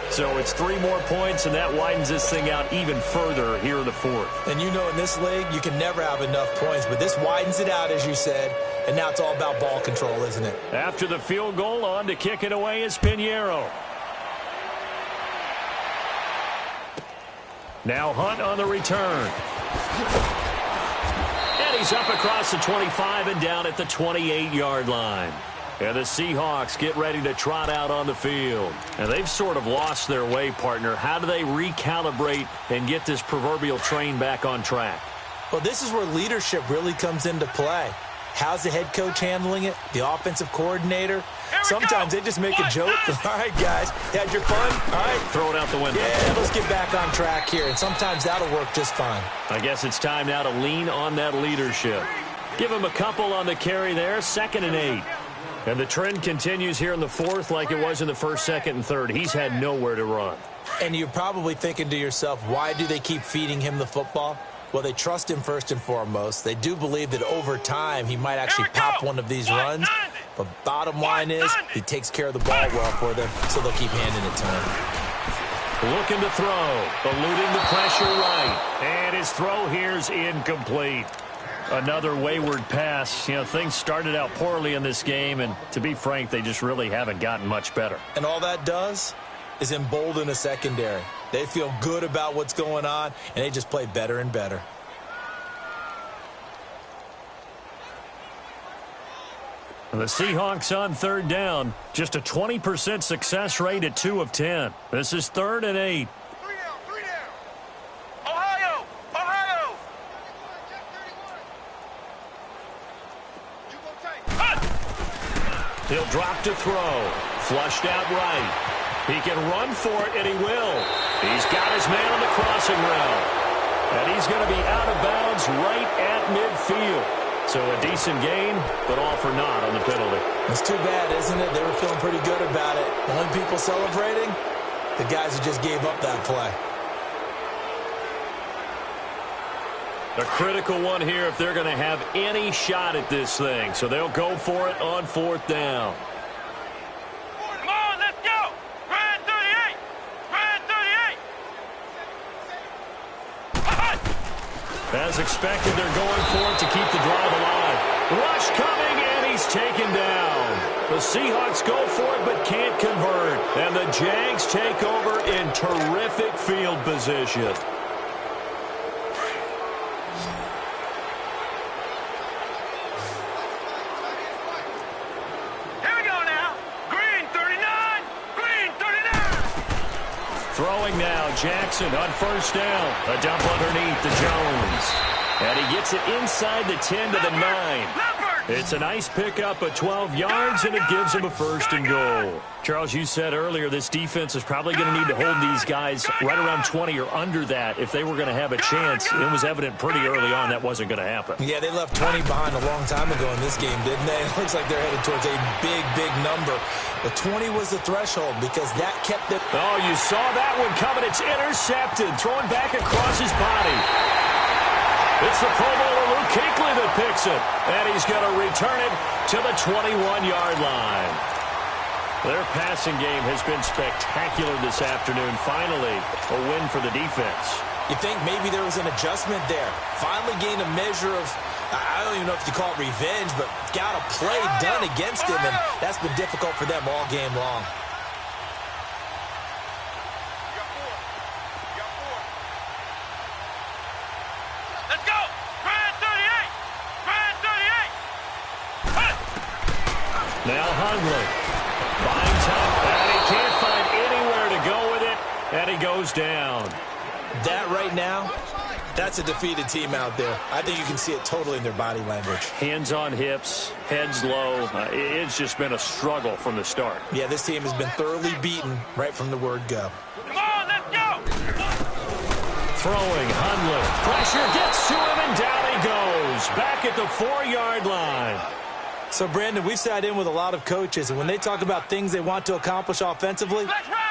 A: So it's 3 more points, and that widens this thing out even further here in the fourth.
D: And you know in this league, you can never have enough points, but this widens it out, as you said, and now it's all about ball control, isn't it?
A: After the field goal, on to kick it away is Pinheiro. Now Hunt on the return. And he's up across the 25 and down at the 28-yard line. And the Seahawks get ready to trot out on the field. And they've sort of lost their way, partner. How do they recalibrate and get this proverbial train back on track?
D: Well, this is where leadership really comes into play. How's the head coach handling it? The offensive coordinator? Sometimes they just make a joke. All right, guys, had your fun? All right.
A: Throw it out the window.
D: Yeah, let's get back on track here. And sometimes that'll work just fine.
A: I guess it's time now to lean on that leadership. Give him a couple on the carry there, 2nd and 8. And the trend continues here in the fourth like it was in the first, second, and third. He's had nowhere to run.
D: And you're probably thinking to yourself, why do they keep feeding him the football? Well, they trust him first and foremost. They do believe that over time he might actually pop one of these runs. But bottom line is he takes care of the ball well for them, so they'll keep handing it to him.
A: Looking to throw, eluding the pressure right. And his throw here's incomplete. Another wayward pass. You know, things started out poorly in this game, and to be frank, they just really haven't gotten much better.
D: And all that does is embolden a secondary. They feel good about what's going on, and they just play better and better.
A: The Seahawks on third down. Just a 20% success rate at 2 of 10. This is 3rd and 8.
C: Ohio!
A: He'll drop to throw. Flushed out right. He can run for it, and he will. He's got his man on the crossing route. And he's going to be out of bounds right at midfield. So a decent gain, but all for naught on the penalty.
D: It's too bad, isn't it? They were feeling pretty good about it. Only people celebrating, the guys who just gave up that play.
A: A critical one here if they're going to have any shot at this thing. So they'll go for it on 4th down.
C: Come on, let's go! Grand 38! Grand 38!
A: As expected, they're going for it to keep the drive alive. Rush coming, and he's taken down. The Seahawks go for it but can't convert. And the Jags take over in terrific field position. Throwing now, Jackson on first down. A dump underneath to Jones. And he gets it inside the 10 to the 9.
C: Leopard!
A: It's a nice pickup of 12 yards, and it gives him a 1st and goal. Charles, you said earlier this defense is probably going to need to hold these guys right around 20 or under that if they were going to have a chance. It was evident pretty early on that wasn't going to happen.
D: Yeah, they left 20 behind a long time ago in this game, didn't they? It looks like they're headed towards a big, big number. But 20 was the threshold because that kept it.
A: Oh, you saw that one coming. It's intercepted, thrown back across his body. It's the Pro Bowler Luke Kuechly that picks it, and he's going to return it to the 21-yard line. Their passing game has been spectacular this afternoon. Finally, a win for the defense.
D: You think maybe there was an adjustment there. Finally gained a measure of, I don't even know if you call it revenge, but got a play done against him, and that's been difficult for them all game long.
C: Let's go! Brand 38! Brand 38!
A: Now Hundley. Buying time, and he can't find anywhere to go with it, and he goes down.
D: That right now, that's a defeated team out there. I think you can see it totally in their body language.
A: Hands on hips, heads low. It's just been a struggle from the start.
D: Yeah, this team has been thoroughly beaten right from the word go.
C: Come on, let's go!
A: Throwing, Hundley. Pressure gets to him, and down he goes. Back at the 4-yard line.
D: So, Brandon, we've sat in with a lot of coaches, and when they talk about things they want to accomplish offensively,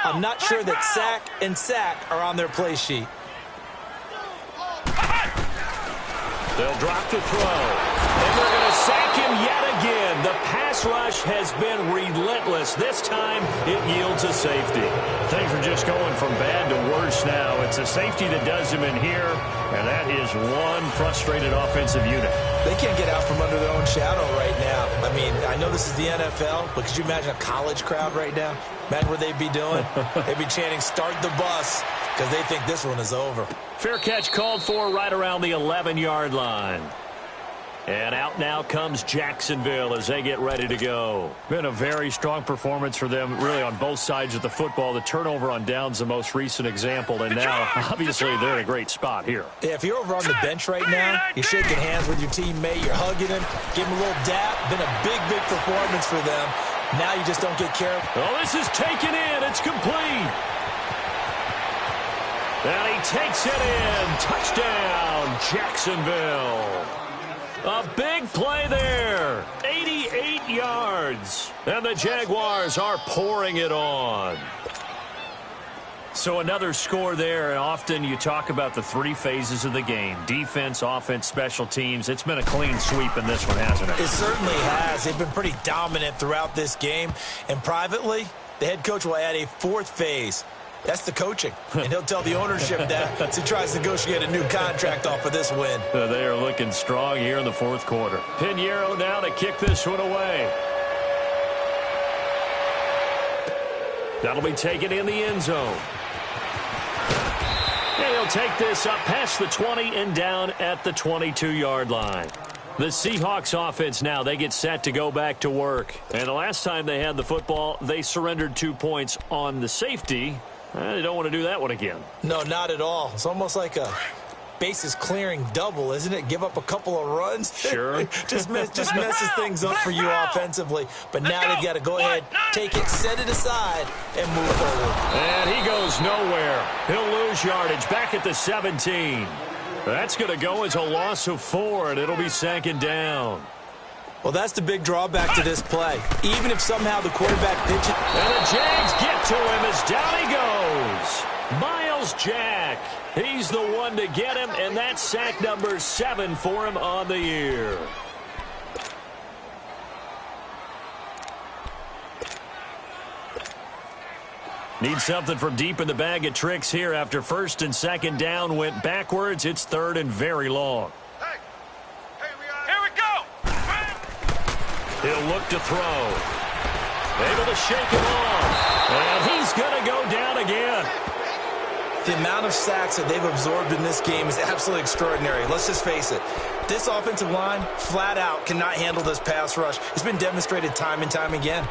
D: I'm not sure that sack and sack are on their play sheet.
A: They'll drop the throw, and they're going to sack him yet again. The pass rush has been relentless. This time, it yields a safety. Things are just going from bad to worse now. It's a safety that does him in here, and that is one frustrated offensive unit.
D: They can't get out from under their own shadow right now. I mean, I know this is the NFL, but could you imagine a college crowd right now? Imagine what they'd be doing. They'd be chanting, "Start the bus," because they think this one is over.
A: Fair catch called for right around the 11-yard line. And out now comes Jacksonville as they get ready to go. Been a very strong performance for them, really, on both sides of the football. The turnover on down's the most recent example, and now, obviously, they're in a great spot here.
D: Yeah, if you're over on the bench right now, you're shaking hands with your teammate, you're hugging him, give him a little dap. Been a big, big performance for them. Now you just don't get careful.
A: Oh, this is taken in. It's complete. And he takes it in. Touchdown, Jacksonville. A big play there. 88 yards. And the Jaguars are pouring it on. So another score there, and often you talk about the 3 phases of the game. Defense, offense, special teams. It's been a clean sweep in this one, hasn't it?
D: It certainly has. They've been pretty dominant throughout this game. And privately, the head coach will add a 4th phase. That's the coaching. And he'll tell the ownership that as he tries to negotiate a new contract off of this win.
A: They are looking strong here in the 4th quarter. Pinheiro now to kick this one away. That'll be taken in the end zone. And he'll take this up past the 20 and down at the 22-yard line. The Seahawks offense now, they get set to go back to work. And the last time they had the football, they surrendered 2 points on the safety. They don't want to do that one again.
D: No, not at all. It's almost like a bases clearing double, isn't it? Give up a couple of runs.
A: Sure.
D: just messes things up for you offensively. But now they've got to go ahead, take it, set it aside, and move forward.
A: And he goes nowhere. He'll lose yardage back at the 17. That's going to go as a loss of 4, and it'll be 2nd down.
D: Well, that's the big drawback to this play. Even if somehow the quarterback pitches.
A: And the Jags get to him as down he goes. Miles Jack. He's the one to get him, and that's sack number 7 for him on the year. Need something from deep in the bag of tricks here after 1st and 2nd down went backwards. It's 3rd and very long.
C: Here we go!
A: He'll look to throw. Able to shake him off. And he's going to go down again.
D: The amount of sacks that they've absorbed in this game is absolutely extraordinary. Let's just face it. This offensive line, flat out, cannot handle this pass rush. It's been demonstrated time and time again.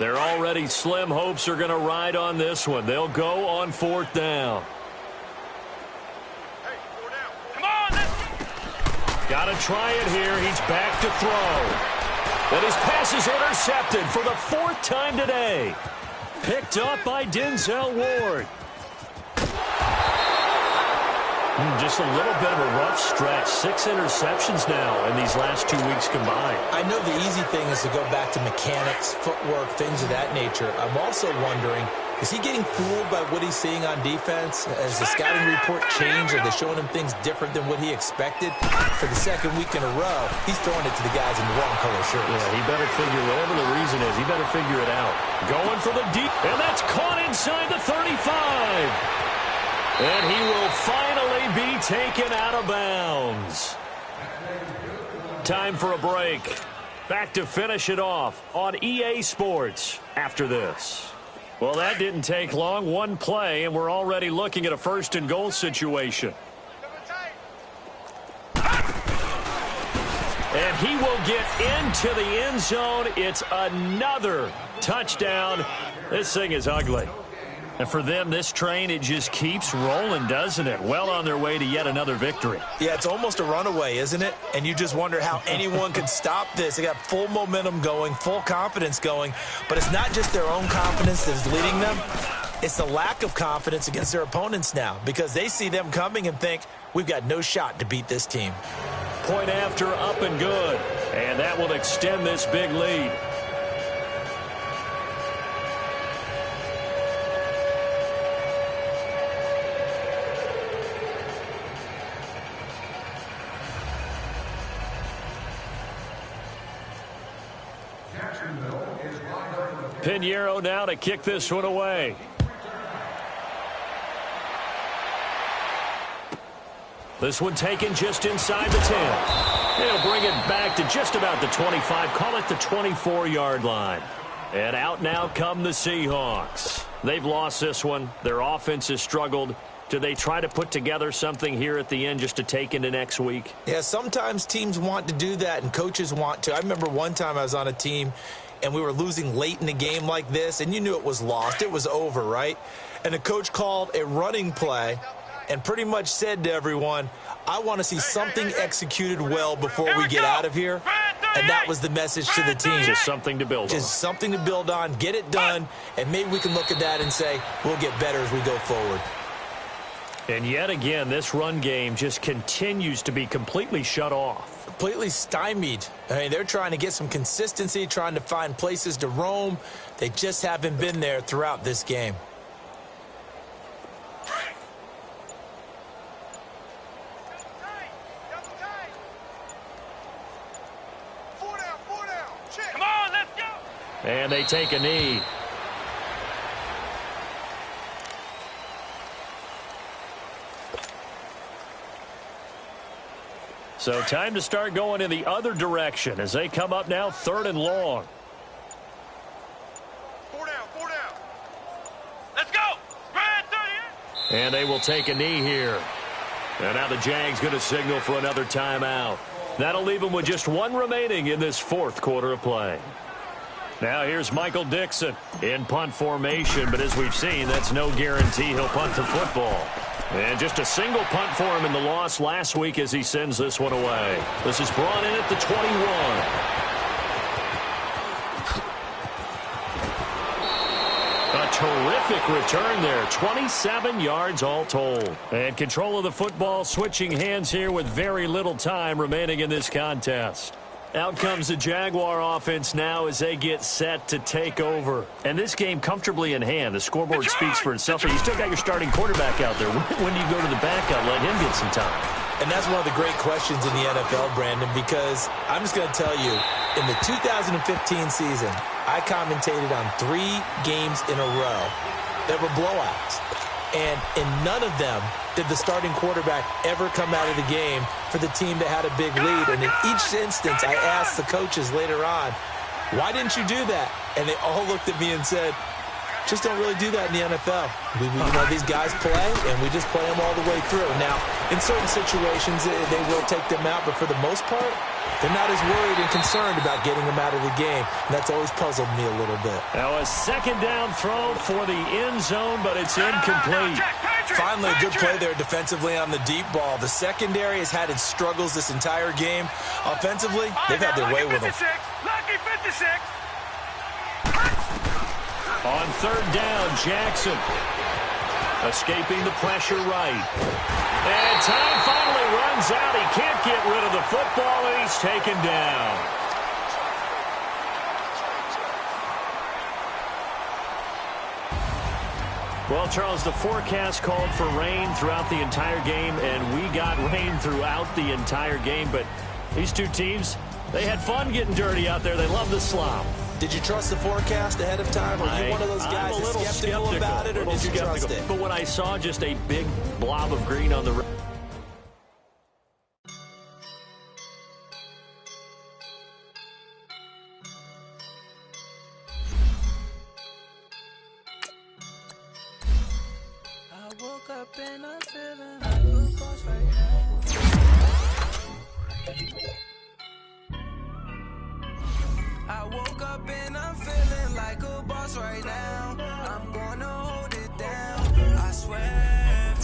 A: Their already slim hopes are going to ride on this one. They'll go on 4th down.
C: Hey, 4 down. Come on, let's...
A: Got to try it here. He's back to throw. And his pass is intercepted for the 4th time today. Picked up by Denzel Ward. Just a little bit of a rough stretch. 6 interceptions now in these last 2 weeks combined.
D: I know the easy thing is to go back to mechanics, footwork, things of that nature. I'm also wondering, is he getting fooled by what he's seeing on defense? Has the scouting report changed? Are they showing him things different than what he expected? For the 2nd week in a row, he's throwing it to the guys in the wrong color shirts.
A: Yeah, he better figure, whatever the reason is, he better figure it out. Going for the deep, and that's caught inside the 35. And he will finally be taken out of bounds. Time for a break. Back to finish it off on EA Sports after this. Well, that didn't take long. One play, and we're already looking at a 1st and goal situation. And he will get into the end zone. It's another touchdown. This thing is ugly. And for them, this train, it just keeps rolling, doesn't it? Well on their way to yet another victory.
D: Yeah, it's almost a runaway, isn't it? And you just wonder how anyone could stop this. They got full momentum going, full confidence going. But it's not just their own confidence that's leading them. It's the lack of confidence against their opponents now, because they see them coming and think, we've got no shot to beat this team.
A: Point after, up and good. And that will extend this big lead. Pinheiro now to kick this one away. This one taken just inside the 10. They'll bring it back to just about the 25. Call it the 24-yard line. And out now come the Seahawks. They've lost this one. Their offense has struggled. Do they try to put together something here at the end just to take into next week?
D: Yeah, sometimes teams want to do that and coaches want to. I remember one time I was on a team and we were losing late in the game like this, and you knew it was lost. It was over, right? And the coach called a running play and pretty much said to everyone, I want to see something executed well before we get out of here. And that was the message to the team.
A: Just something to build on.
D: Just something to build on, get it done, and maybe we can look at that and say, we'll get better as we go forward.
A: And yet again, this run game just continues to be completely shut off.
D: Completely stymied. I mean, they're trying to get some consistency, trying to find places to roam. They just haven't been there throughout this game.
C: Come on, let's go.
A: And they take a knee. So time to start going in the other direction as they come up now 3rd and long.
C: 4 down, 4 down. Let's go. Red 38.
A: And they will take a knee here. And now the Jags going to signal for another timeout. That'll leave them with just one remaining in this 4th quarter of play. Now here's Michael Dixon in punt formation, but as we've seen, that's no guarantee he'll punt the football. And just a single punt for him in the loss last week as he sends this one away. This is brought in at the 21. A terrific return there. 27 yards all told. And control of the football switching hands here with very little time remaining in this contest. Out comes the Jaguar offense now as they get set to take over. And this game comfortably in hand. The scoreboard speaks for itself. You still got your starting quarterback out there. When do you go to the backup, let him get some time?
D: And that's one of the great questions in the NFL, Brandon, because I'm just going to tell you, in the 2015 season, I commentated on 3 games in a row that were blowouts. And in none of them did the starting quarterback ever come out of the game for the team that had a big lead. And in each instance, I asked the coaches later on, why didn't you do that? And they all looked at me and said, Just don't really do that in the NFL. These guys play, and we just play them all the way through. Now, in certain situations, they will take them out, but for the most part, they're not as worried and concerned about getting them out of the game. And that's always puzzled me a little bit.
A: Now a second down throw for the end zone, but it's incomplete.
D: Finally, a good play there defensively on the deep ball. The secondary has had its struggles this entire game. Offensively, they've had their way with them.
C: Lucky 56.
A: On third down, Jackson escaping the pressure right. And time finally runs out. He can't get rid of the football, and he's taken down. Well, Charles, the forecast called for rain throughout the entire game, and we got rain throughout the entire game. But these two teams, they had fun getting dirty out there. They love the slop.
D: Did you trust the forecast ahead of time? Or are you one of those guys that's skeptical about it, or did you trust it?
A: But when I saw just a big blob of green on the
E: I woke up and I'm feeling like a boss right now. I woke up and I'm feeling like a boss right now. I'm gonna hold it down, I swear.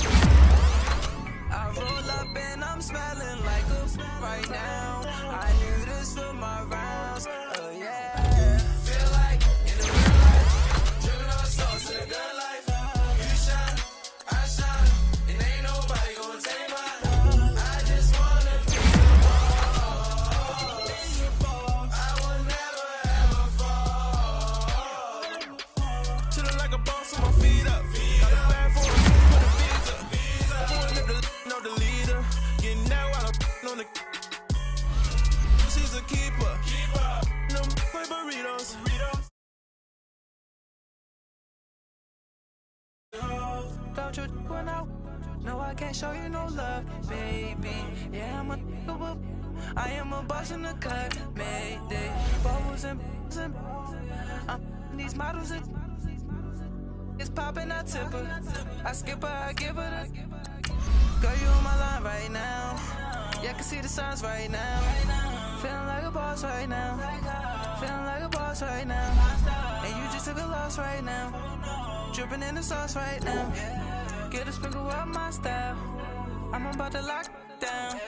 E: I roll up and I'm smelling like a right now. I knew this for my rounds, oh yeah. Feel like in the real life, driven all stars in the good life. You shine, I shine, and ain't nobody gonna take my love. I just wanna be the ball. I will never ever fall. Chillin' like a boss with my feet up. Got a bag for a visa. Pulling up the know the leader. Getting that while I'm on the. She's a keeper. No play burritos. Don't you run out? No, I can't show you no love, baby. Yeah, I am a boss in the cut, mayday. Bubbles and these models it's popping, I tip her. I skip her, I give her the. Girl, you on my line right now. Yeah, I can see the signs right now. Feeling like a boss right now. Feeling like a boss right now. And you just took a loss right now. Dripping in the sauce right now. Get a sprinkle up my style. I'm about to lock down.